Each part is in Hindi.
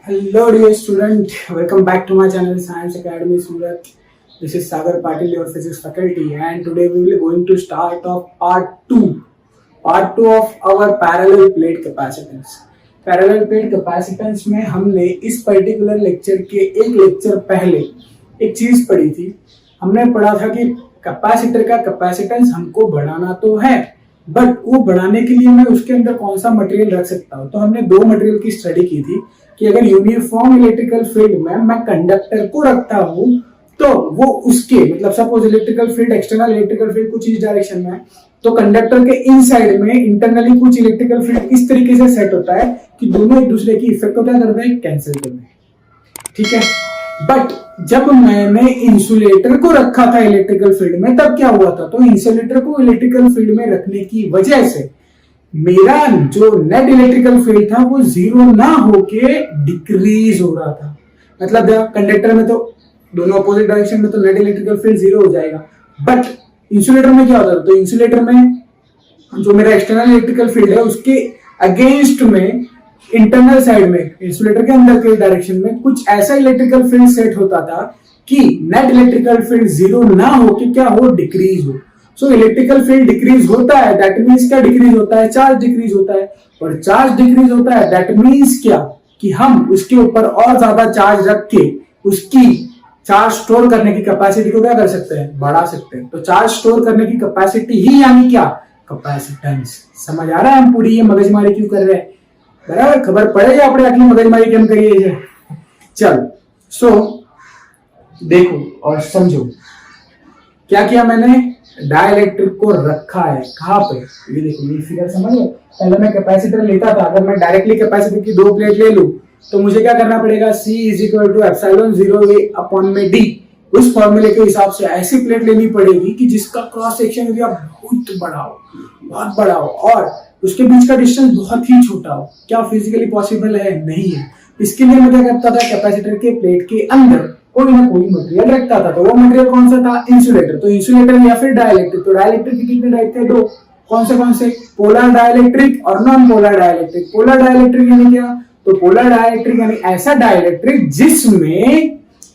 Hello dear student, welcome back to my channel Science Academy Surat. This is Sagar Patil, your physics faculty, and today we will going to start off part 2 of our parallel plate capacitance. Parallel plate capacitance में हमने इस पर्टिकुलर लेक्चर के एक लेक्चर पहले एक चीज पढ़ी थी। हमने पढ़ा था कि कैपेसिटर का कैपेसिटेंस हमको बढ़ाना तो है, बट वो बढ़ाने के लिए मैं उसके अंदर कौन सा मटेरियल रख सकता हूँ। तो हमने दो मटेरियल की स्टडी की थी कि अगर यूनिफॉर्म इलेक्ट्रिकल फील्ड में मैं कंडक्टर को रखता हूँ तो वो उसके मतलब suppose electrical field external electrical field कुछ इस डायरेक्शन में है, तो कंडक्टर के इनसाइड में इंटरनली कुछ इलेक्ट्रिकल फील्ड इस तरीके से सेट होता है कि दोनों एक दूसरे की इफेक्ट को क्या करते हैं, कैंसिल करते हैं। ठीक है, बट जब मैंने इंसुलेटर को रखा था इलेक्ट्रिकल फील्ड में तब क्या हुआ था, तो इंसुलेटर को इलेक्ट्रिकल फील्ड में रखने की वजह से मेरा जो नेट इलेक्ट्रिकल फील्ड था वो जीरो ना होके डिक्रीज हो रहा था। मतलब कंडक्टर में तो दोनों अपोजिट डायरेक्शन में तो नेट इलेक्ट्रिकल फील्ड जीरो हो जाएगा, बट इंसुलेटर में क्या होता है, तो इंसुलेटर में जो मेरा एक्सटर्नल इलेक्ट्रिकल फील्ड है उसके अगेंस्ट में इंटरनल साइड में इंसुलेटर के अंदर के डायरेक्शन में कुछ ऐसा इलेक्ट्रिकल फील्ड सेट होता था कि नेट इलेक्ट्रिकल फील्ड जीरो ना हो कि क्या हो, डिक्रीज हो। सो इलेक्ट्रिकल फील्ड डिक्रीज होता है, दैट मींस क्या डिक्रीज होता है, चार्ज डिक्रीज होता है, और चार्ज डिक्रीज होता है दैट मींस क्या कि हम उसके ऊपर और ज्यादा चार्ज रख के उसकी चार्ज स्टोर करने की कैपेसिटी को क्या कर सकते हैं, बढ़ा सकते हैं। तो चार्ज स्टोर करने की कैपेसिटी ही यानी क्या, कैपेसिटेंस। समझ आ रहा है हम पूरी ये मगजमारी क्यों कर रहे हैं, बराबर खबर पड़ेगा अपने अगली मगजमारी क्यों करिए। चल सो देखो और समझो क्या किया मैंने, डाइलेक्ट्रिक को रखा है कहां पे, ये देखो ये फिगर समझ लो। पहले मैं कैपेसिटर लेता था, अगर मैं डायरेक्टली कैपेसिटर की दो प्लेट ले लूं तो मुझे क्या करना पड़ेगा, C = एप्सिलॉन 0A/d। उस फॉर्मूले के हिसाब से ऐसी प्लेट लेनी पड़ेगी कि जिसका क्रॉस सेक्शन एरिया बहुत बड़ा हो और उसके बीच का डिस्टेंस बहुत ही छोटा हो। क्या फिजिकली पॉसिबल है, नहीं है। इसके लिए मैं क्या करता था, कैपेसिटर के प्लेट के अंदर कोई ना कोई मटेरियल रखता था। तो वो मटेरियल कौन सा था, इंसुलेटर। तो इंसुलेटर या फिर डाइलेक्ट्रिक। तो डाइलेक्ट्रिक के कितने टाइप थे, दो। कौन से, पोलर डाइलेक्ट्रिक और non polar dielectric. Polar dielectric यानी क्या, तो पोलर डाइलेक्ट्रिक यानी ऐसा डाइलेक्ट्रिक जिसमें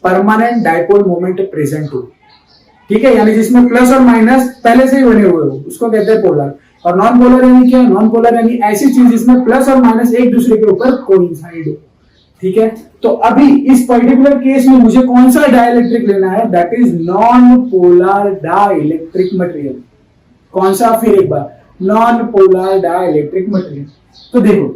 परमानेंट डाइपोल मोमेंट प्रेजेंट हो। ठीक है, यानी जिसमें प्लस और माइनस पहले से ही बने हुए हो, उसको कहते हैं पोलर। और नॉन पोलर यानी क्या, नॉन पोलर यानी ऐसी चीज जिसमें प्लस और माइनस एक दूसरे के ऊपर कोइंसाइड हो। ठीक है, तो अभी इस पर्टिकुलर केस में मुझे कौन सा डाइलेक्ट्रिक लेना है, that is non polar dielectric material. कौन सा, फिर एक बार, नॉन पोलर डाइलेक्ट्रिक मटेरियल। तो देखो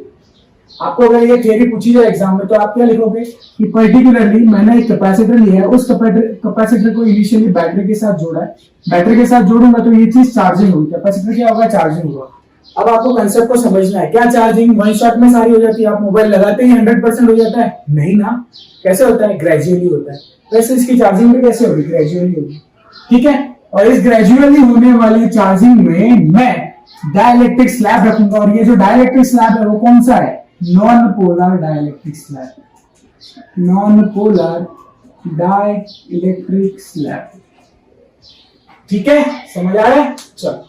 आपको अगर ये थ्योरी पूछी जाए एग्जाम में तो आप क्या लिखोगे कि पर्टिकुलरली मैंने एक कैपेसिटर लिया है, उस कैपेसिटर को इनिशियली बैटरी के साथ जोड़ा है, बैटरी के साथ जोड़ूंगा तो ये चीज चार्जिंग होगी, कैपेसिटर क्या होगा, चार्जिंग होगा। अब आपको कंसेप्ट को समझना है, क्या चार्जिंग वन शॉट में सारी हो जाती है, आप मोबाइल लगाते ही 100% हो जाता है, नहीं ना। कैसे होता है, ग्रेजुअली होता है। वैसे इसकी चार्जिंग भी कैसे होगी, ग्रेजुअली होगी। ठीक है, और इस ग्रेजुअली होने वाली चार्जिंग में मैं डाइलेक्ट्रिक स्लैब रखूंगा, और ये जो डाइलेक्ट्रिक स्लैब है वो कौन सा है, non polar dielectric slab. Non polar dielectric slab. ठीक है, समझ आ रहा है। चलो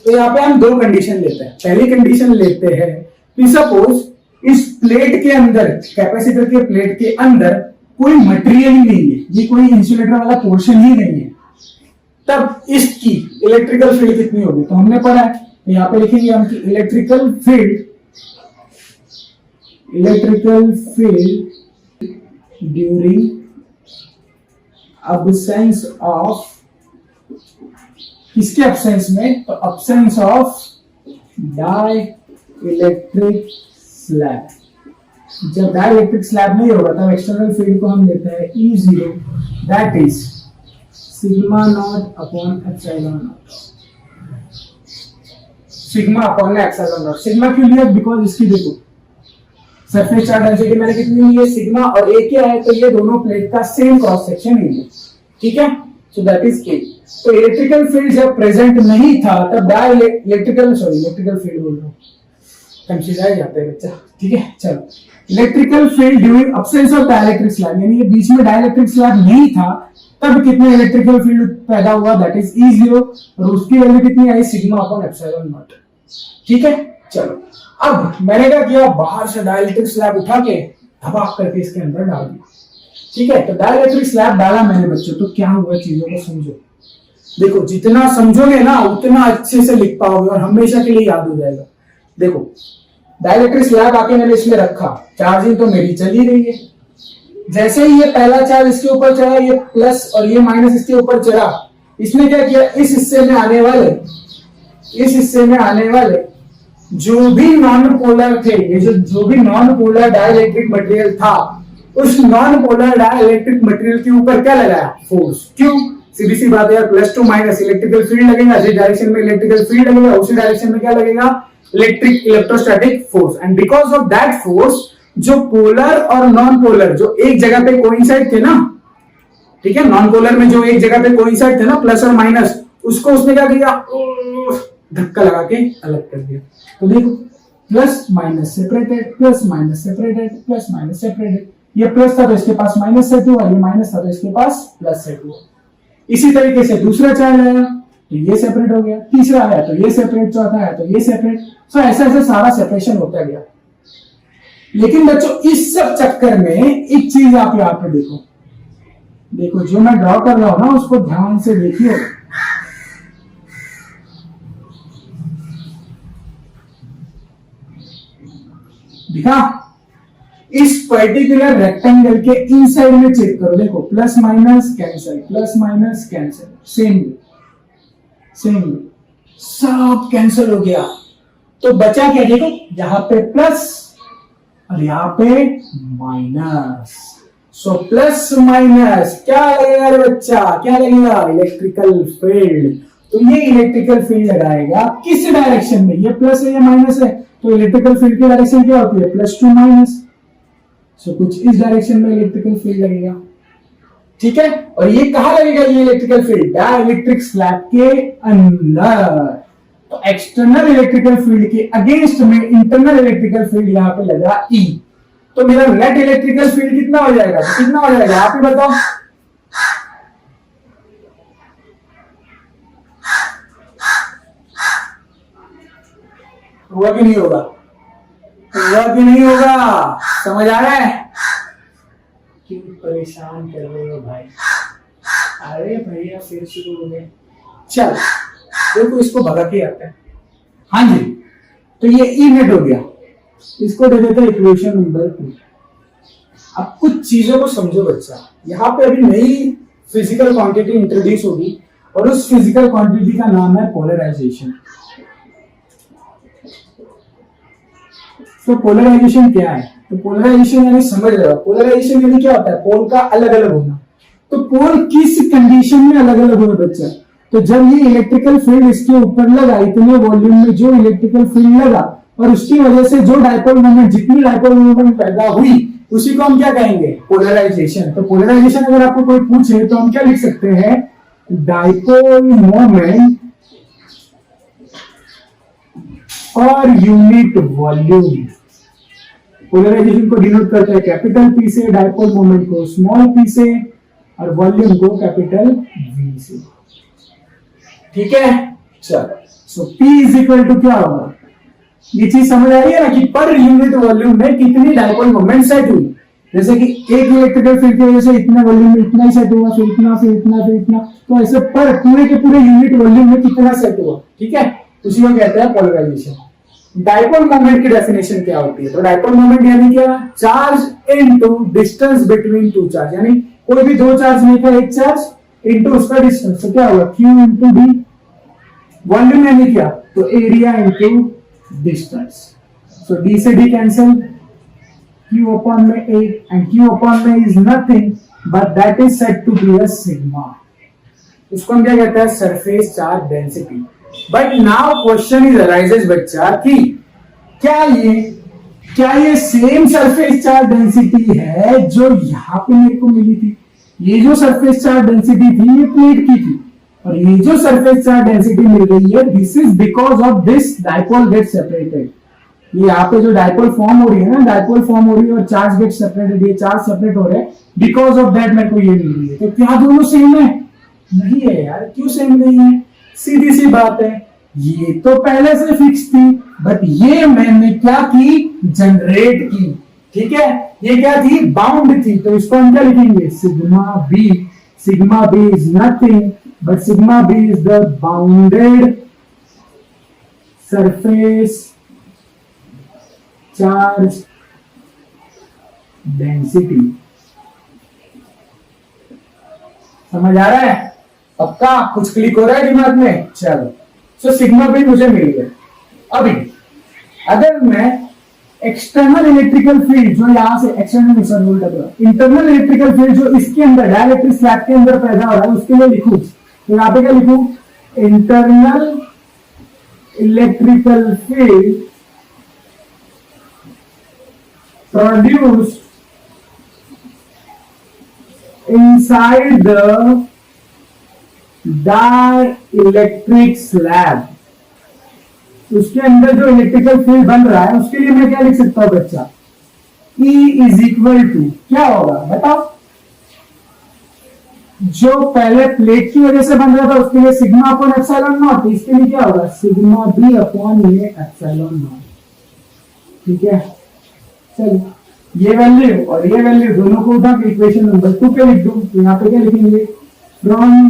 तो यहाँ पे हम दो कंडीशन लेते हैं। पहली कंडीशन लेते हैं कि सपोज इस प्लेट के अंदर, कैपेसिटर के प्लेट के अंदर कोई मटेरियल ही नहीं है, ये कोई इंसुलेटर वाला पोर्शन ही नहीं है, तब इसकी इलेक्ट्रिकल फील्ड कितनी होगी। तो हमने पढ़ा है, यहाँ पे लिखेंगे हम कि electrical field during absence of, किसके अब्सेंस में, तो अब्सेंस ऑफ डाइलेक्ट्रिक स्लैब। जब डाइलेक्ट्रिक स्लैब नहीं होगा तब एक्सटर्नल फील्ड को हम लेते हैं E0, that is sigma not upon epsilon not. Sigma upon epsilon not. Sigma क्यों लिया, बिकॉज इसकी देखो सरफेस चार्ज डेंसिटी मैंने कितनी ली है, सिग्मा, और ए क्या है, तो ये दोनों प्लेट का सेम क्रॉस सेक्शन है। ठीक है, सो दैट इज ए। तो इलेक्ट्रिकल फील्ड जब प्रेजेंट नहीं था तब इलेक्ट्रिकल फील्ड बोल रहा हूं, कंफ्यूज आ जाता है बच्चा। ठीक है, चलो electrical field during absence of dielectric slab, यानी ये बीच में डाइलेक्ट्रिक स्लैब नहीं था तब कितने इलेक्ट्रिकल फील्ड पैदा हुआ, दैट इज E0, और उसकी वैल्यू कितनी आई, सिग्मा अपॉन एप्सिलॉन नॉट। ठीक है, चलो अब मैंने क्या किया, बाहर से डाइलेक्ट्रिक स्लैब उठा के धबाक करके इसके अंदर डाल दिया। ठीक है, तो डाइलेक्ट्रिक स्लैब डाला मैंने बच्चों, तो क्या हुआ चीजों को समझो। देखो जितना समझोगे ना उतना अच्छे से लिख पाओगे और हमेशा के लिए याद हो जाएगा। देखो डाइलेक्ट्रिक स्लैब आके मैंने इसमें रखा, चार्जिंग तो मेरी चल ही रही है। जैसे ही ये पहला चार्ज इसके ऊपर चढ़ा, ये प्लस और ये माइनस इसके ऊपर चढ़ा, इसने क्या किया, इस हिस्से में आने वाले जो भी नॉन पोलर थे, ये जो भी नॉन पोलर डाइलेक्ट्रिक मटेरियल था, उस नॉन पोलर डाइलेक्ट्रिक मटेरियल के ऊपर क्या लगाया, फोर्स। क्यों, सीधी सी बात है यार, plus two minus electrical field लगेगा, जिस डायरेक्शन में इलेक्ट्रिकल फील्ड लगेगा उसी डायरेक्शन में क्या लगेगा, electrostatic force. And because of that force जो पोलर और नॉन पोलर जो एक जगह पे कोइंसाइड थे ना, ठीक है, नॉन पोलर में जो एक जगह पे कोइंसाइड थे ना प्लस और माइनस, उसको उसने क्या किया, धक्का लगा के अलग कर दिया। तो देखो plus minus separated, plus minus separated, plus minus separated. ये प्लस था तो इसके पास माइनस सेट हुआ, ये माइनस था तो इसके पास प्लस सेट हुआ। इसी तरीके से दूसरा चार्ज आया तो ये सेपरेट हो गया, तीसरा आया तो ये सेपरेट, चौथा आया तो ये सेपरेट। सो ऐसे ऐसे सारा सेपरेशन होता गया। लेकिन बच्चों इस सब चक्कर में एक चीज आप यहाँ पे देखो, देखो जो मैं ड्रॉ कर रहा हूं ना उसको ध्यान से देखिए। दिखा, इस पर्टिकुलर रेक्टेंगल के इनसाइड में चेक करो, देखो plus minus cancel, plus minus cancel, same सब कैंसिल हो गया। तो बचा क्या, देखो यहां पे प्लस और यहां पे माइनस। सो प्लस माइनस क्या लगेगा रे बच्चा, क्या लगेगा, इलेक्ट्रिकल फील्ड। तो ये इलेक्ट्रिकल फील्ड लगाएगा किस डायरेक्शन में, ये प्लस है या माइनस है, तो इलेक्ट्रिकल फील्ड की डायरेक्शन क्या होती है, प्लस टू माइनस। सो कुछ इस डायरेक्शन में इलेक्ट्रिकल फील्ड लगेगा। ठीक है, और ये कहां लगेगा, ये इलेक्ट्रिकल फील्ड डाइलेक्ट्रिक स्लैब के अंदर। तो एक्सटर्नल इलेक्ट्रिकल फील्ड के अगेंस्ट में इंटरनल इलेक्ट्रिकल फील्ड यहां पे लगा E। तो मेरा नेट इलेक्ट्रिकल फील्ड कितना हो जाएगा, कितना हो जाएगा आप ही बताओ। हुआ कि नहीं होगा, हुआ कि नहीं होगा, समझ आ रहा है। क्यों परेशान कर रहे हो भाई, अरे भैया फिर शुरू हो गए। चल देखो इसको भगा के आता है। हाँ जी, तो ये ई नेट हो गया, इसको दे देते हैं इक्वेशन नंबर 2। अब कुछ चीजों को समझो बच्चा, यहाँ पे अभी नई फिजिकल क्वांटिटी इंट्रोड्यूस होगी और उस फिजिकल क्वांटिटी का नाम है पोलराइजेशन। तो पोलराइजेशन क्या है, तो पोलराइजेशन यानी समझ रहे हो, पोलराइजेशन यानी क्या होता है, पोल का अलग अलग होना। तो पोल किस कंडीशन में अलग अलग होगा बच्चा, तो जब ये इलेक्ट्रिकल फील्ड इसके ऊपर लगा, इतने वॉल्यूम में जो इलेक्ट्रिकल फील्ड लगा और उसकी वजह से जो डाइपोल मोमेंट, जितनी डाइपोल मोमेंट पैदा हुई उसी को हम क्या कहेंगे, पोलराइजेशन। तो पोलराइजेशन अगर आपको कोई पूछे तो हम क्या लिख सकते हैं, डाइपोल मोमेंट और यूनिट वॉल्यूम। पोलराइजेशन को डिनोट करते हैं कैपिटल पी से, डाइपोल मोमेंट को स्मॉल पी से और वॉल्यूम को कैपिटल वी से। ठीक है, चलो सो P इज इक्वल टू क्या होगा, ये चीज समझ आ रही है ना कि पर यूनिट वॉल्यूम में कितनी डाइपोल मोमेंट सेट हुई। जैसे कि एक इलेक्ट्रिकल फील्ड की वजह से इतने वॉल्यूम में इतना ही सेट हुआ, फिर इतना, फिर इतना, फिर इतना, तो ऐसे पर पूरे के पूरे यूनिट वॉल्यूम में कितना सेट हुआ। ठीक है, उसी को कहते हैं पोलराइजेशन। डाइपोल मोमेंट की डेफिनेशन क्या होती है, तो डाइपोल मोमेंट यानी क्या, charge into distance between two charge, यानी कोई भी दो चार्ज नहीं था, एक चार्ज इनटू उसका डिस्टेंस, तो क्या होगा Q इनटू D। वॉल्यूम यानी क्या, तो area into distance. So D से D कैंसिल, Q अपॉन में A एंड Q अपॉन में is nothing but that is said to be a sigma. इसको हम क्या कहते हैं, surface charge density. But now question is arises बच्चा कि क्या ये सेम सरफेस चार्ज डेंसिटी है जो यहाँ पे मेरे को मिली थी। ये जो सरफेस चार्ज डेंसिटी थी ये प्लेट की थी, और ये जो सरफेस चार्ज डेंसिटी मिल रही है, this is because of this dipole get separated. ये यहाँ पे जो डाइपोल फॉर्म हो रही है ना, डाइपोल फॉर्म हो रही है और चार्ज गेट सेपरेटेड, ये चार्ज सेपरेट हो रहे हैं, बिकॉज ऑफ दैट मेरे को ये मिल रही है। तो क्या दोनों सेम है, नहीं है यार, क्यों सेम नहीं है, सीधी सी बात है, ये तो पहले से फिक्स थी बट ये मैंने क्या की, जनरेट की। ठीक है, ये क्या थी, बाउंड थी, तो इसको हम क्या लिखेंगे, sigma B. Sigma B is nothing but sigma B is the bounded surface charge density. समझ आ रहा है, पक्का कुछ क्लिक हो रहा है दिमाग में, चलो। सो सिग्मा बी मुझे मिल गया। अभी अगर मैं एक्सटर्नल इलेक्ट्रिकल फील्ड जो यहां से एक्सटर्नल इंटरनल इलेक्ट्रिकल फील्ड जो इसके अंदर डाइलेक्ट्रिक स्लैब के अंदर पैदा हो रहा है उसके लिए लिखूं, तो यहां पे क्या लिखूं, internal electrical field produced inside the dielectric slab, उसके अंदर जो इलेक्ट्रिकल फील्ड बन रहा है उसके लिए मैं क्या लिख सकता हूं बच्चा, E इज इक्वल टू क्या होगा बताओ, जो पहले प्लेट की वजह से बन रहा था उसके लिए सिग्मा अपॉन एप्सिलॉन नॉट, इसके लिए क्या होगा, सिग्मा बी अपॉन ये एप्सिलॉन नॉट। ठीक है, चलिए ये वैल्यू और ये वैल्यू दोनों को उठा के इक्वेशन नंबर 2 पे लिख दूं, तो यहाँ पे क्या लिखेंगे, फ्रॉम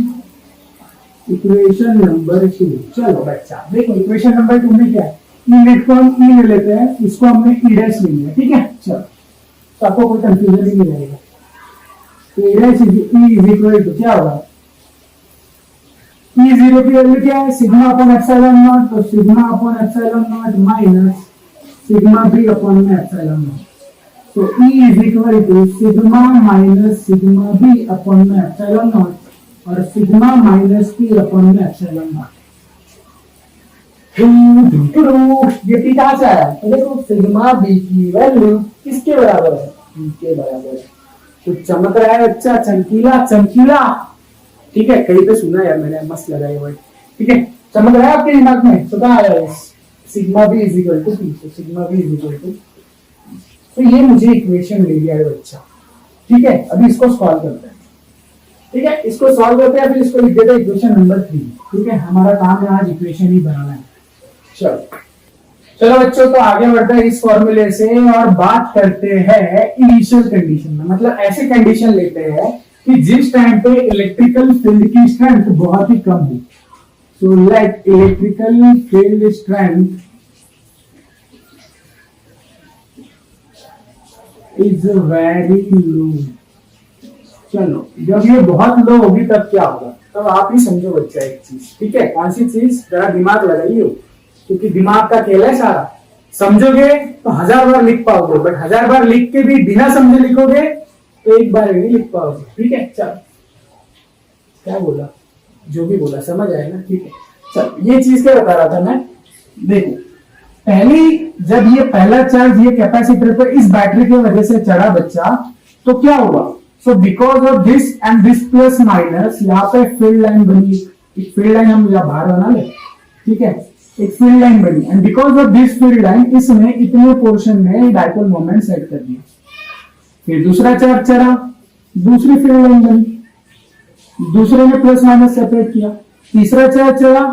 इक्वेशन नंबर 2। चलो बच्चा देखो इक्वेशन नंबर 2 में क्या है, ई नेट को हम ई ले लेते हैं, इसको हमने ई डैश ले लिया। ठीक है, चलो तो आपको कोई कंफ्यूजन ही नहीं रहेगा। तो E dash is equal to क्या होगा, ई जीरो की वैल्यू क्या है, सिग्मा अपॉन एप्सिलॉन नॉट, तो sigma upon epsilon not minus sigma B upon epsilon not. So E is equal to sigma minus sigma b upon में epsilon naught और sigma minus p upon में epsilon naught। ये पी कहाँ से आया, तो देखो सिग्मा बी की वैल्यू किसके बराबर है, p के बराबर है। तो चमक रहा है बच्चा, चमकीला चमकीला। ठीक है, कहीं पे सुना यार मैंने, मस्त लगा ये वर्ड। ठीक है, चमक रहा है आपके दिमाग में, तो कहाँ आया sigma B is equal to P, तो sigma B is equal to, तो ये मुझे इक्वेशन मिल गया है बच्चा। ठीक है, अभी इसको सॉल्व करते हैं। ठीक है, इसको सॉल्व करते हैं, फिर इसको लिख देते हैं इक्वेशन नंबर 3। ठीक है, हमारा काम है आज इक्वेशन ही बनाना है। चलो बच्चों, तो आगे बढ़ते हैं इस फॉर्मूले से और बात करते हैं इनिशियल कंडीशन में। मतलब ऐसे कंडीशन लेते हैं कि जिस टाइम पे इलेक्ट्रिकल फील्ड की स्ट्रेंथ बहुत ही कम हो। So let electrical field strength is very low. चलो जब ये बहुत लो होगी तब क्या होगा, तब आप ही समझो बच्चा एक चीज। ठीक है, कौन सी चीज, जरा दिमाग लगाइए, क्योंकि दिमाग का खेल है सारा। समझोगे तो 1000 बार लिख पाओगे, बट 1000 बार लिख के भी बिना समझे लिखोगे तो एक बार नहीं लिख पाओगे। ठीक है, चल क्या बोला, जो भी बोला समझ आया ना। ठीक है, चल ये चीज क्या बता रहा था मैं, देखो पहली जब ये पहला चार्ज ये कैपेसिटर पर इस बैटरी की वजह से चढ़ा बच्चा, तो क्या हुआ, so because of this and this plus minus, यहाँ पे फील्ड लाइन बनी, एक फील्ड लाइन हम यहाँ बाहर बना ले। ठीक है, एक फील्ड लाइन बनी and because of this field line इसने इतने पोर्शन में डाइपोल मोमेंट सेट कर दिया। फिर दूसरा चार्ज चढ़ा, दूसरी फील्ड लाइन बनी, दूसरे ने प्लस माइनस सेपरेट किया। तीसरा चार्ज चढ़ा,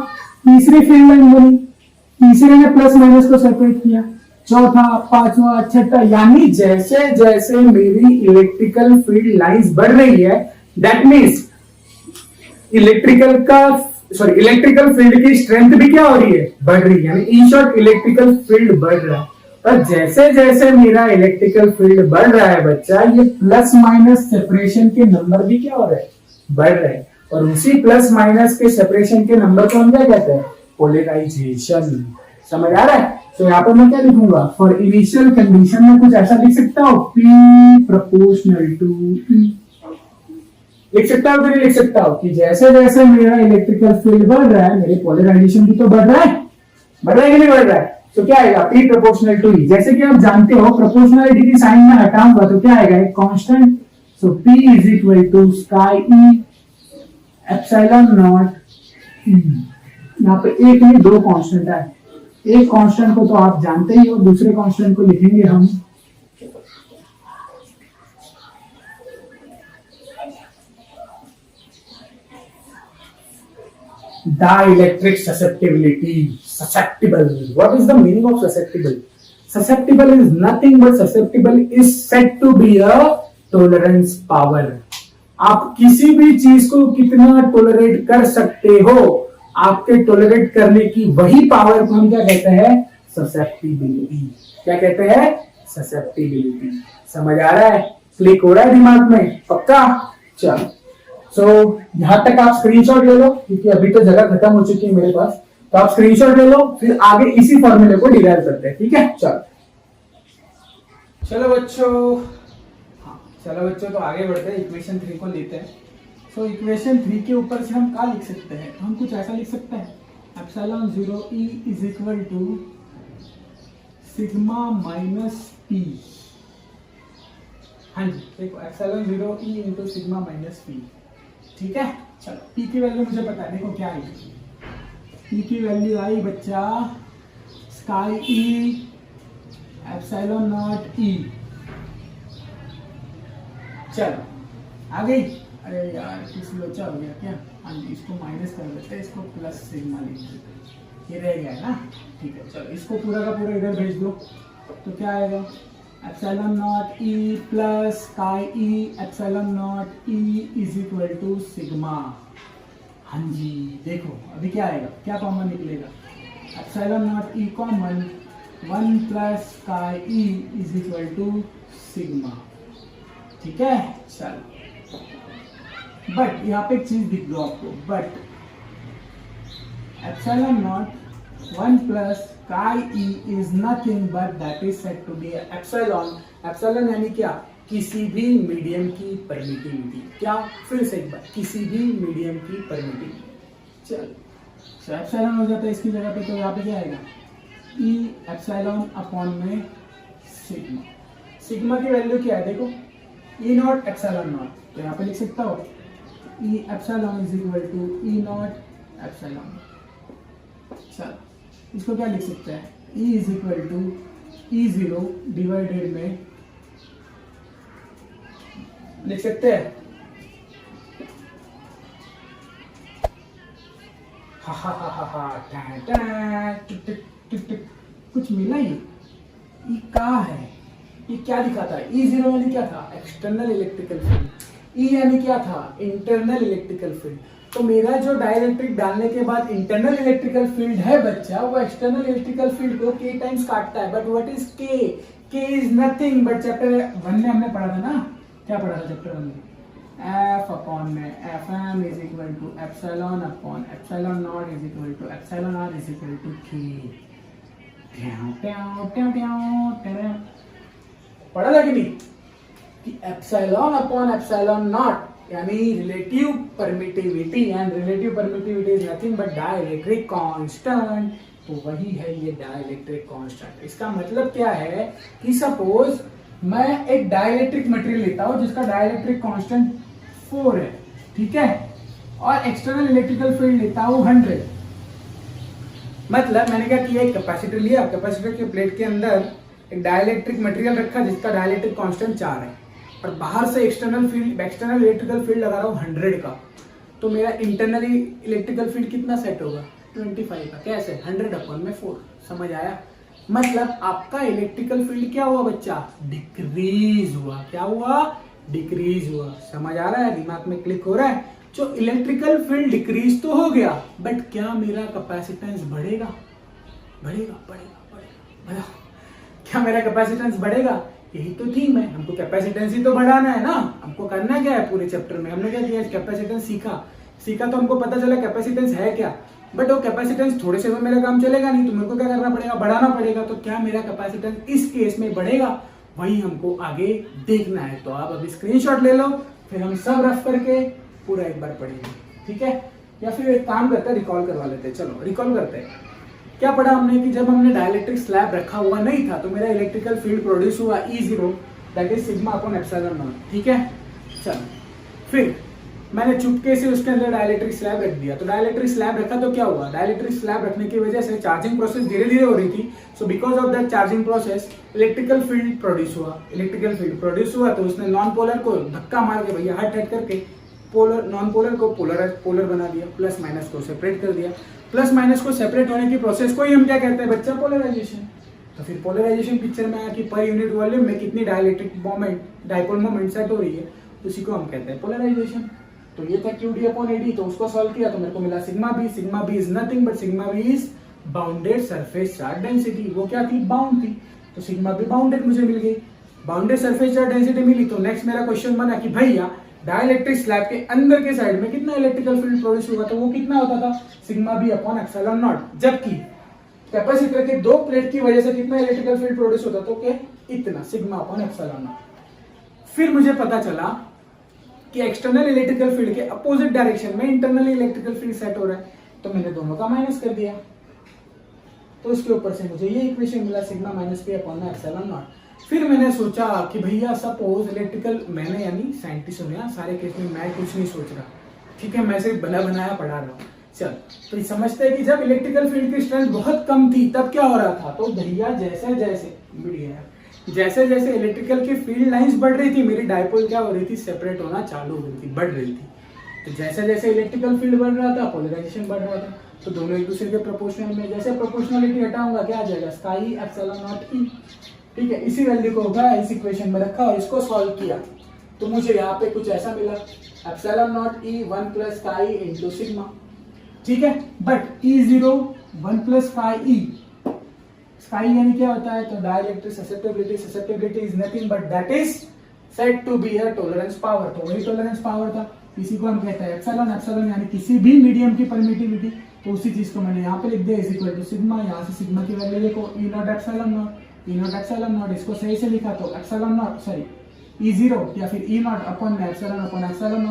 तीसरी फील्ड लाइन बनी, तीसरे ने प्लस माइनस को सेपरेट किया। चौथा, पांचवा, छठा, यानी जैसे जैसे मेरी इलेक्ट्रिकल फील्ड लाइंस बढ़ रही है, दैट मीन्स इलेक्ट्रिकल फील्ड की स्ट्रेंथ भी क्या हो रही है, बढ़ रही है। यानी इन शॉर्ट इलेक्ट्रिकल फील्ड बढ़ रहा है। पर जैसे जैसे मेरा इलेक्ट्रिकल फील्ड बढ़ रहा है बच्चा, ये प्लस माइनस सेपरेशन के नंबर भी क्या हो रहे हैं, बढ़ रहे हैं। और उसी प्लस माइनस के सेपरेशन के नंबर को हम क्या कहते हैं, पोलराइजेशन। समझ आ रहा है। तो यहाँ पर मैं क्या लिखूंगा, फॉर इनिशियल कंडीशन में कुछ ऐसा लिख सकता हूँ, P प्रोपोर्शनल टू E लिख सकता हूँ कि नहीं लिख सकता हूँ, कि जैसे जैसे मेरा इलेक्ट्रिकल फील्ड बढ़ रहा है, मेरे पोलराइजेशन भी तो बढ़ रहा है कि नहीं बढ़ रहा है। तो क्या आएगा, P प्रोपोर्शनल टू E। जैसे कि आप जानते हो प्रोपोर्शनलिटी की साइन में हटाऊंगा तो क्या आएगा, एक constant. So P is equal to chi E epsilon not E। यहाँ पे एक नहीं दो कांस्टेंट है, एक कांस्टेंट को तो आप जानते ही हो, दूसरे कांस्टेंट को लिखेंगे हम dielectric susceptibility। susceptible, what is the meaning of susceptible? Susceptible is nothing but susceptible is said to be a tolerance power. आप किसी भी चीज को कितना टोलरेट कर सकते हो, आपके टोलरेट करने की वही पावर को हम क्या कहते हैं, ससेप्टिबिलिटी। क्या कहते हैं, ससेप्टिबिलिटी। समझ आ रहा है, क्लिक हो रहा है दिमाग में, पक्का। चलो यहां तक आप स्क्रीनशॉट ले लो, क्योंकि अभी तो जगह खत्म हो चुकी है मेरे पास, तो आप स्क्रीनशॉट ले लो, फिर आगे इसी फॉर्मूले को डिराइव करते हैं, ठीक है। चलो बच्चों तो आगे बढ़ते हैं, इक्वेशन 3 को लेते हैं। सो इक्वेशन 3 के ऊपर से हम क्या लिख सकते हैं, हम कुछ ऐसा लिख सकते हैं, epsilon 0 E is equal to sigma minus P. हाँ जी, देखो epsilon 0 E into sigma minus P, ठीक है। चलो पी की वैल्यू मुझे पता है, देखो क्या आई, पी की वैल्यू आई बच्चा स्काई ई एप्सिलॉन नॉट ई। चलो आ गई, अरे यार किस लोचा हो गया क्या, हाँ जी इसको माइनस कर देते हैं, इसको प्लस सिग्मा लिख देते हैं, ये रह गया है ना, ठीक है। चलो इसको पूरा का पूरा इधर भेज दो, तो क्या आएगा, epsilon not E plus chi E epsilon not E is equal to sigma. हाँ जी देखो अभी क्या आएगा, क्या कॉमन निकलेगा, epsilon not E common, 1 plus chi E is equal to sigma, ठीक है। चलो बट यहाँ पे एक चीज दिख दो आपको, but epsilon not 1 plus chi E is nothing but that is said to be epsilon. Epsilon यानी क्या, किसी भी मीडियम की परमिटिविटी। क्या, फिर से एक बार, किसी भी मीडियम की परमिटिविटी। चलो एप्सिलॉन हो जाता है इसकी जगह पे, तो यहाँ पे क्या आएगा, ई एप्सिलॉन अपॉन में सिग्मा। सिग्मा की वैल्यू क्या है, देखो ई नॉट एप्सिलॉन नॉट, तो यहाँ पे लिख सकता हो E epsilon is equal to E not epsilon. चलो इसको क्या लिख सकते हैं, E is equal to E zero divided में लिख सकते हैं, हा हा हा हा हा, कुछ मिला ही, ई कहाँ है, ये क्या दिखाता है, ई जीरो यानी क्या था, एक्सटर्नल इलेक्ट्रिकल फील्ड, ई यानी क्या था, इंटरनल इलेक्ट्रिकल फील्ड। तो मेरा जो डाइलेक्ट्रिक डालने के बाद इंटरनल इलेक्ट्रिकल फील्ड है बच्चा, वो एक्सटर्नल इलेक्ट्रिकल फील्ड को के टाइम्स काटता है, बट व्हाट इज के, के इज नथिंग बट चैप्टर 1 में हमने पढ़ा था ना, क्या पढ़ा था चैप्टर 1 में, एफ अपॉन में F M is equal to epsilon upon epsilon not is equal to epsilon R is equal to K. पढ़ा था कि नहीं, कि एप्सिलॉन अपॉन एप्सिलॉन नॉट यानी relative permittivity, and relative permittivity is nothing but dielectric constant, तो वही है ये डाइलेक्ट्रिक कांस्टेंट। इसका मतलब क्या है कि सपोज मैं एक डाइलेक्ट्रिक मटेरियल लेता हूं जिसका डाइलेक्ट्रिक कांस्टेंट 4 है, ठीक है, और एक्सटर्नल इलेक्ट्रिकल फील्ड लेता हूं 100। मतलब मैंने क्या किया, एक कैपेसिटर लिया, कैपेसिटर के प्लेट के अंदर एक डाइलेक्ट्रिक मटेरियल रखा जिसका डाइलेक्ट्रिक कांस्टेंट 4 है, और बाहर से एक्सटर्नल इलेक्ट्रिकल फील्ड लगा रहा हूँ 100 का, तो मेरा इंटरनली इलेक्ट्रिकल फील्ड कितना सेट होगा, 25 का। कैसे, 100 अपॉन में 4। समझ आया, मतलब आपका इलेक्ट्रिकल फील्ड क्या हुआ बच्चा, डिक्रीज हुआ। क्या हुआ, डिक्रीज हुआ। समझ आ रहा है, दिमाग में क्लिक हो रहा है। जो इलेक्ट्रिकल फील्ड डिक्रीज तो हो गया, बट क्या मेरा कैपेसिटेंस बढ़ेगा, बढ़ेगा बढ़ेगा बढ़ेगा, क्या मेरा कैपेसिटेंस बढ़ेगा, यही तो थीम है, हमको कैपेसिटेंस ही तो बढ़ाना है ना। हमको करना क्या है पूरे चैप्टर में, हमने क्या किया, कैपेसिटेंस सीखा तो हमको पता चला कैपेसिटेंस है क्या, बट वो कैपेसिटेंस थोड़े से तो मेरा काम चलेगा नहीं, तो मेरे को क्या करना पड़ेगा, बढ़ाना पड़ेगा। तो क्या मेरा कैपेसिटेंस इस केस में बढ़ेगा, वही हमको आगे देखना है। तो आप अभी स्क्रीनशॉट ले लो, फिर हम सब रफ करके पूरा एक बार पढ़ेंगे, ठीक है। या फिर एक काम करते हैं, रिकॉल करवा लेते हैं। चलो रिकॉल करते हैं। क्या पढ़ा हमने कि जब हमने डाइलेक्ट्रिक स्लैब रखा हुआ नहीं था तो मेरा इलेक्ट्रिकल फील्ड प्रोड्यूस हुआ E0 that is sigma upon epsilon not, ठीक है। चलो फिर मैंने चुपके से उसके अंदर डाइलेक्ट्रिक स्लैब रख दिया। तो डाइलेक्ट्रिक स्लैब रखा तो क्या हुआ, डाइलेक्ट्रिक स्लैब रखने की वजह से चार्जिंग प्रोसेस धीरे धीरे हो रही थी। So because of that charging process electrical field produce हुआ। तो उसने नॉन पोलर को धक्का मार के भैया हट करके पोलर नॉन पोलर को पोलर बना दिया, प्लस माइनस को सेपरेट कर दिया। प्लस माइनस को सेपरेट होने की प्रोसेस को ही हम क्या कहते हैं बच्चा, पोलराइजेशन। तो फिर पोलराइजेशन पिक्चर में आया कि पर यूनिट वॉल्यूम में कितनी dielectric moment, dipole moment set हो रही है, उसी को हम कहते हैं पोलराइजेशन। तो ये था QD अपॉन AD, तो उसको सॉल्व किया तो मेरे को मिला sigma B. Sigma B is nothing but sigma B is bounded surface charge density. वो क्या थी? बाउंड थी, तो सिग्मा बी बाउंडेड मुझे मिल गई। बाउंडेड सरफेस चार्ज डेंसिटी मिली तो नेक्स्ट मेरा क्वेश्चन बना कि भैया डाइलेक्ट्रिक स्लैब के अंदर के साइड में कितना इलेक्ट्रिकल फील्ड प्रोड्यूस होगा, तो वो कितना होता था? Sigma B upon epsilon not. जबकि कैपेसिटर के दो प्लेट की वजह से कितना इलेक्ट्रिकल फील्ड प्रोड्यूस होता, तो क्या? इतना, सिग्मा अपॉन एप्सिलॉन नॉट। फिर मुझे पता चला कि एक्सटर्नल इलेक्ट्रिकल फील्ड के अपोजिट डायरेक्शन में इंटरनल इलेक्ट्रिकल फील्ड सेट हो रहा है, तो मैंने दोनों का माइनस कर दिया, तो उसके ऊपर से मुझे ये इक्वेशन मिला sigma minus P upon epsilon not. फिर मैंने सोचा कि भैया सपोज इलेक्ट्रिकल, मैंने यानी साइंटिस्ट हूं ना, सारे केस में मैं कुछ नहीं सोच रहा, ठीक है, मैं सिर्फ बना बनाया पढ़ा रहा हूँ। चल, तो समझते हैं कि जब इलेक्ट्रिकल फील्ड की स्ट्रेंथ बहुत कम थी तब क्या हो रहा था, तो भैया जैसे जैसे इलेक्ट्रिकल की फील्ड लाइंस बढ़ रही थी, मेरी डाइपोल क्या हो रही थी? सेपरेट होना चालू हो रही थी, बढ़ रही थी। तो जैसे जैसे इलेक्ट्रिकल फील्ड बढ़ रहा था, पोलराइजेशन बढ़ रहा था, तो दोनों एक दूसरे के प्रोपोर्शनल में। जैसे प्रोपोर्शनलिटी हटाऊंगा क्या आ जाएगा? स्काई एप्सिलॉन नॉट ई, ठीक है। इसी वैल्यू को होगा इस इक्वेशन में रखा और इसको सॉल्व किया तो मुझे यहाँ पे कुछ ऐसा मिला, एप्सिलॉन नॉट ई 1 प्लस काई इंटू सिग्मा, ठीक है। But E0 1 plus chi E, sky यानी क्या होता है? तो dielectric susceptibility. Susceptibility is nothing but that is said to be a tolerance power, तो वही टॉलरेंस पावर था, इसी को हम कहते हैं एप्सिलॉन। एप्सिलॉन यानी किसी भी मीडियम की परमिटिविटी, तो उसी चीज को मैंने यहाँ पे लिख दिया इज इक्वल टू सिग्मा। यहाँ से सिग्मा की वैल्यू देखो, E not epsilon not, E not epsilon not, इसको सही से लिखा तो एप्सिलॉन नॉट सॉरी E0 या फिर E not upon epsilon not,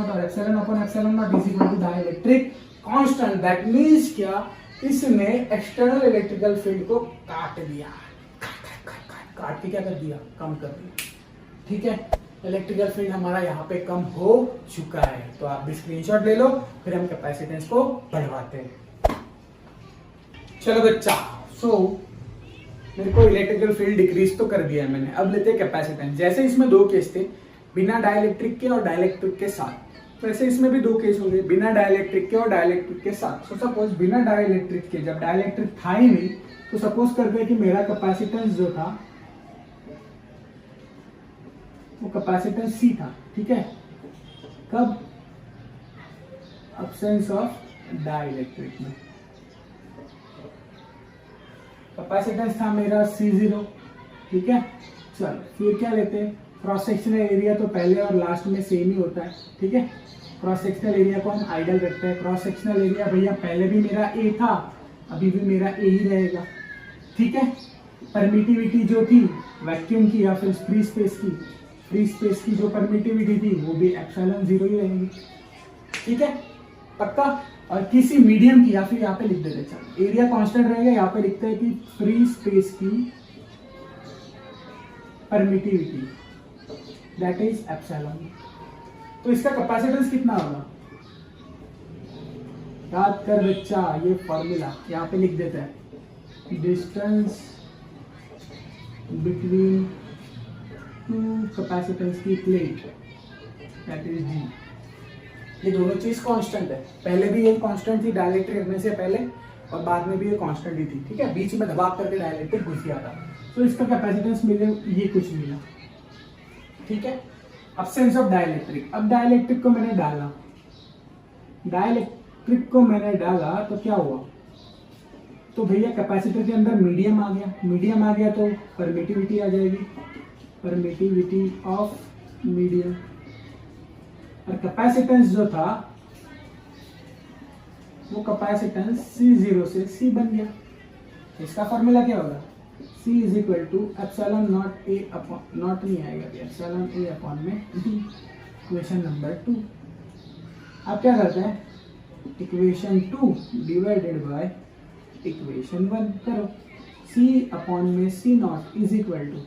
और epsilon upon epsilon not is equal to dielectric constant. That means क्या? इसने एक्सटर्नल इलेक्ट्रिकल फील्ड को काट दिया, काट के क्या कर दिया? कम कर दिया, ठीक है। इलेक्ट्रिकल फील्ड हमारा यहाँ पे कम हो चुका है, तो आप भी स्क्रीनशॉट ले लो, फिर हम कैपेसिटेंस को बढ़वाते हैं। चलो बच्चा, मेरे को इलेक्ट्रिकल फील्ड डिक्रीज तो कर दिया है मैंने, अब लेते हैं कैपेसिटेंस। जैसे इसमें दो केस थे, बिना डाइलेक्ट्रिक के और डाइलेक्ट्रिक के साथ, तो ऐसे इसमें भी दो केस होंगे, बिना डाइलेक्ट्रिक के और डाइलेक्ट्रिक के साथ। सो सपोज बिना डाइलेक्ट्रिक के, जब डाइलेक्ट्रिक था ही नहीं, तो सपोज करते हैं कि मेरा कैपेसिटेंस जो था वो कैपेसिटेंस C था, ठीक है। कब? अब्सेंस ऑफ डाइलेक्ट्रिक में कैपेसिटेंस था मेरा C0, ठीक है। चल, फिर क्या लेते हैं? क्रॉस सेक्शनल एरिया तो पहले और लास्ट में सेम ही होता है, ठीक है। क्रॉस सेक्शनल एरिया को हम आइडियल रखते हैं। क्रॉस सेक्शनल एरिया भैया पहले भी मेरा A था, अभी भी मेरा A ही रहेगा, ठीक है। परमिटिविटी जो थी वैक्यूम की या फिर फ्री स्पेस की जो परमिटिविटी थी वो भी एप्सिलॉन 0 ही रहेगी, ठीक है, पक्का। और किसी मीडियम की, या फिर यहाँ पे लिख देते चल, एरिया कांस्टेंट रहेगा, यहाँ पे लिखते हैं कि फ्री स्पेस की परमिटिविटी दैट इज एप्सिलॉन। तो इसका कैपेसिटेंस कितना होगा? याद कर बच्चा, ये फॉर्मूला यहाँ पे लिख देते हैं, डिस्टेंस बिटवीन टू कैपेसिटेंस की प्लेट दैट इज D। ये दोनों चीज कांस्टेंट है, पहले भी ये कांस्टेंट थी डाइलेक्ट्रिक रखने से पहले, और बाद में भी ये कांस्टेंट ही थी, ठीक है। बीच में दबाव करके डाइलेक्ट्रिक घुस गया था, तो इसका कैपेसिटेंस मिले ये कुछ मिला, ठीक है। अब्सेंस ऑफ डाइलेक्ट्रिक, अब डाइलेक्ट्रिक को मैंने डाला तो क्या हुआ? तो भैया कैपेसिटर के अंदर मीडियम आ गया तो परमिटिविटी आ जाएगी, परमिटिविटी ऑफ मीडियम। और कैपेसिटेंस जो था वो कैपेसिटेंस C0 से C बन गया। इसका फॉर्मूला क्या होगा? C is equal to epsilon not A upon, not नहीं आएगा, एप्सिलॉन A अपॉन में D। Equation number 2। आप क्या करते हैं? इक्वेशन 2 डिवाइडेड बाय इक्वेशन 1 करो। C अपॉन में C not is equal to,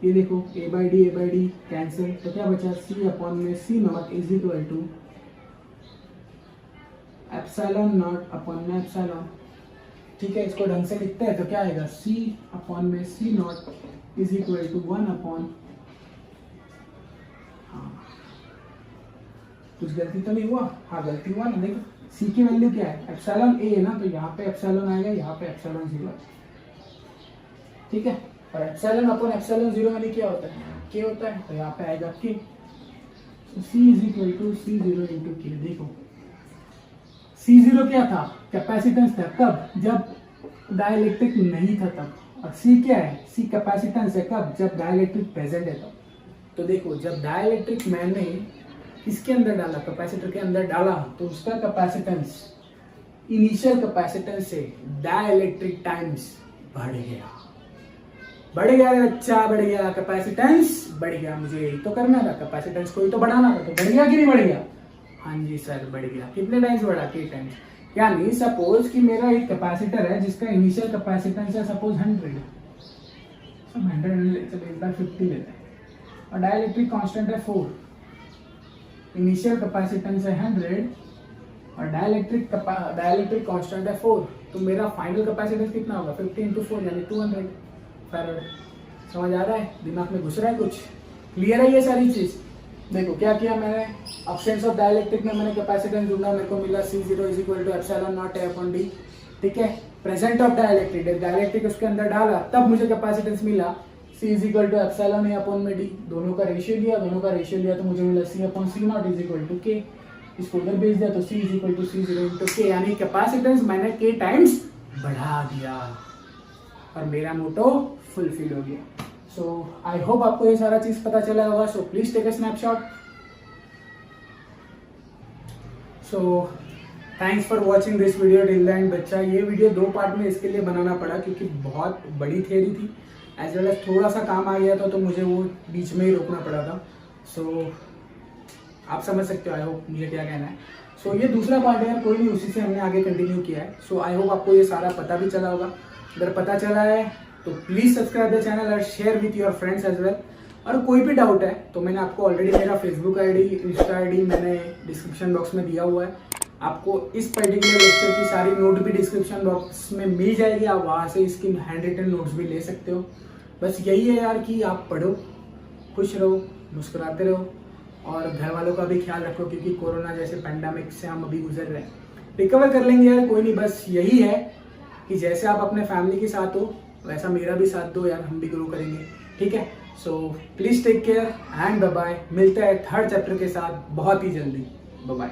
ये देखो a बाई डी कैंसिल, तो क्या बचा? C अपॉन में C not is equal to epsilon not upon में एप्सिलॉन, ठीक है। इसको ढंग से लिखते हैं तो क्या आएगा? C अपॉन में C not is equal to 1 upon कुछ गलती तो नहीं हुआ? हाँ गलती हुआ ना, देखो सी की वैल्यू क्या है, एप्सिलॉन ए है ना, तो यहाँ पे एप्सिलॉन आएगा, यहाँ पे एप्सिलॉन 0, ठीक है। और एप्सिलॉन अपॉन एप्सिलॉन 0 यानी क्या होता है, के होता है, तो यहाँ पे आएगा K. C is equal to C 0 into K. देखो C0 क्या था, कैपेसिटेंस था, कब, जब डाइलेक्ट्रिक नहीं था तब। और C क्या है, C कैपेसिटेंस है, कब, जब डाइलेक्ट्रिक प्रेजेंट है तब। तो देखो जब डाइलेक्ट्रिक मैंने इसके अंदर डाला, कैपेसिटर के अंदर डाला, तो उसका कैपेसिटेंस इनिशियल कैपेसिटेंस से डाइलेक्ट्रिक टाइम्स बढ़ गया। बढ़ गया बच्चा, बढ़ गया, कैपेसिटेंस बढ़ गया। मुझे यही तो करना था, कैपेसिटेंस को ही तो बढ़ाना था, तो बढ़ गया कि नहीं बढ़ गया? हाँ जी सर बढ़ गया। कितने टाइम्स बढ़ा? के टाइम्स। यानी सपोज कि मेरा एक कैपेसिटर है जिसका इनिशियल कैपेसिटेंस है सपोज 100, सब 100 चलो एक बार 50 लेते हैं, और डाइलेक्ट्रिक कांस्टेंट है 4, इनिशियल कैपेसिटेंस है 100 और डाइलेक्ट्रिक कांस्टेंट है 4, तो मेरा फाइनल कैपेसिटेंस कितना होगा, 50 इंटू 4 यानी 200 फैराड। समझ आ रहा है, दिमाग में घुस रहा है, कुछ क्लियर है ये सारी चीज? देखो क्या किया मैंने, अब्सेंस ऑफ डाइलेक्ट्रिक में मैंने कैपेसिटेंस ढूंढा, मेरे को मिला C0 is equal to epsilon not A upon D, ठीक है। प्रेजेंट ऑफ डाइलेक्ट्रिक, डाइलेक्ट्रिक उसके अंदर डाला तब मुझे कैपेसिटेंस मिला C is equal to epsilon A upon में D। दोनों का रेशियो लिया तो मुझे मिला C upon C not is equal to K। इसको उधर भेज दिया तो C is equal to C0 into K, यानी कैपेसिटेंस मैंने K टाइम्स बढ़ा दिया और मेरा मोटो फुलफिल हो गया। सो आई होप आपको ये सारा चीज पता चला होगा। So please take a snapshot. So thanks for watching this video till the end. बच्चा ये वीडियो 2 पार्ट में इसके लिए बनाना पड़ा क्योंकि बहुत बड़ी थियरी थी, एज वेल एज थोड़ा सा काम आ गया था तो मुझे वो बीच में ही रोकना पड़ा था। सो आप समझ सकते हो आई होप मुझे क्या कहना है। सो ये दूसरा पार्ट है, कोई नहीं, उसी से हमने आगे कंटिन्यू किया है। सो आई होप आपको ये सारा पता भी चला होगा। अगर पता चला है तो प्लीज सब्सक्राइब द चैनल और share with your friends as well. और कोई भी डाउट है तो मैंने आपको ऑलरेडी मेरा फेसबुक आईडी, इंस्टा आईडी मैंने डिस्क्रिप्शन बॉक्स में दिया हुआ है। आपको इस पर्टिकुलर लेक्चर की सारी नोट भी डिस्क्रिप्शन बॉक्स में मिल जाएगी, आप वहाँ से इसकी हैंड रिटन नोट्स भी ले सकते हो। बस यही है यार कि आप पढ़ो, खुश रहो, मुस्कुराते रहो और घर वालों का भी ख्याल रखो क्योंकि कोरोना जैसे पैंडेमिक से हम अभी गुजर रहे हैं। रिकवर कर लेंगे यार, कोई नहीं। बस यही है कि जैसे आप अपने फैमिली के साथ हो वैसा मेरा भी साथ दो यार, हम भी ग्रो करेंगे, ठीक है। So please take care and bye bye. मिलते हैं 3rd चैप्टर के साथ बहुत ही जल्दी। Bye bye.